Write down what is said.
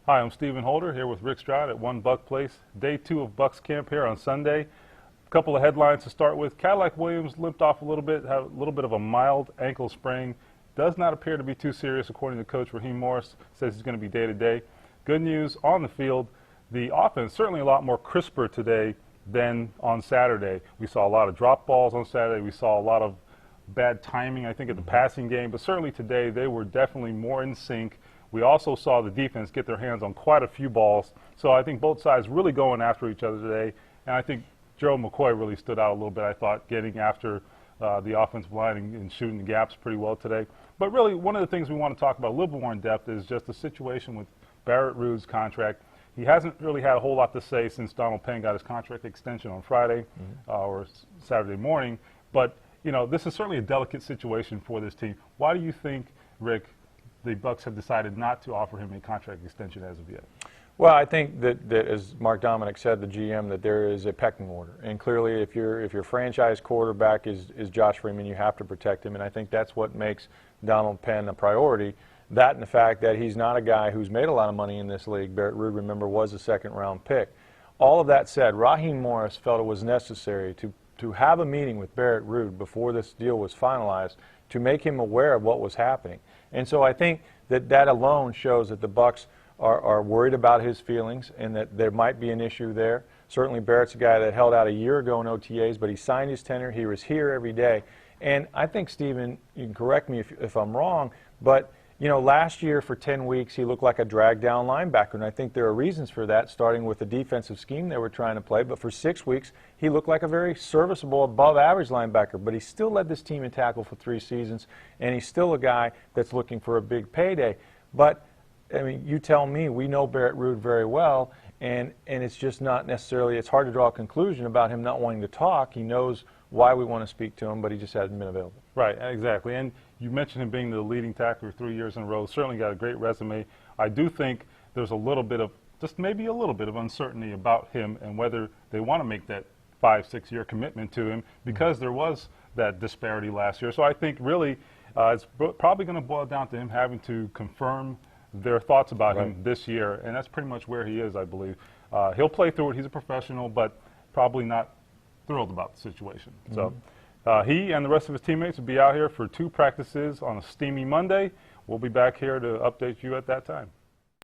Hi, I'm Stephen Holder here with Rick Stroud at One Buck Place. Day 2 of Bucs camp here on Sunday. A couple of headlines to start with. Cadillac Williams limped off a little bit, had a little bit of a mild ankle sprain. Does not appear to be too serious, according to Coach Raheem Morris. Says he's going to be day-to-day. Good news on the field. The offense certainly a lot more crisper today than on Saturday. We saw a lot of drop balls on Saturday. We saw a lot of bad timing, I think, at the passing game. But certainly today they were definitely more in sync. We also saw the defense get their hands on quite a few balls. So I think both sides really going after each other today. And I think Gerald McCoy really stood out a little bit, I thought, getting after the offensive line and shooting the gaps pretty well today. But really, one of the things we want to talk about a little bit more in depth is just the situation with Barrett Ruud's contract. He hasn't really had a whole lot to say since Donald Penn got his contract extension on Friday or Saturday morning. But, you know, this is certainly a delicate situation for this team. Why do you think, Rick, the Bucs have decided not to offer him a contract extension as of yet? Well, I think that as Mark Dominic said, the GM, that there is a pecking order. And clearly, if your franchise quarterback is Josh Freeman, you have to protect him. And I think that's what makes Donald Penn a priority. That and the fact that he's not a guy who's made a lot of money in this league. Barrett Ruud, remember, was a second-round pick. All of that said, Raheem Morris felt it was necessary to have a meeting with Barrett Ruud before this deal was finalized to make him aware of what was happening. And so I think that alone shows that the Bucs are worried about his feelings and that there might be an issue there. Certainly Barrett's a guy that held out a year ago in OTAs, but he signed his tenure. He was here every day. And I think, Stephen, you can correct me if I'm wrong, but you know, last year for 10 weeks he looked like a drag-down linebacker, and I think there are reasons for that, starting with the defensive scheme they were trying to play. But for 6 weeks he looked like a very serviceable, above-average linebacker. But he still led this team in tackle for 3 seasons, and he's still a guy that's looking for a big payday. But I mean, you tell me, we know Barrett Ruud very well, and it's just not necessarily, it's hard to draw a conclusion about him not wanting to talk. He knows why we want to speak to him, but he just hasn't been available. Right, exactly. And you mentioned him being the leading tackler 3 years in a row. Certainly got a great resume. I do think there's a little bit of, just maybe a little bit of uncertainty about him and whether they want to make that 5-6 year commitment to him, because there was that disparity last year. So I think really it's probably going to boil down to him having to confirm their thoughts about him this year, and that's pretty much where he is, I believe. He'll play through it. He's a professional, but probably not thrilled about the situation. So he and the rest of his teammates will be out here for 2 practices on a steamy Monday. We'll be back here to update you at that time.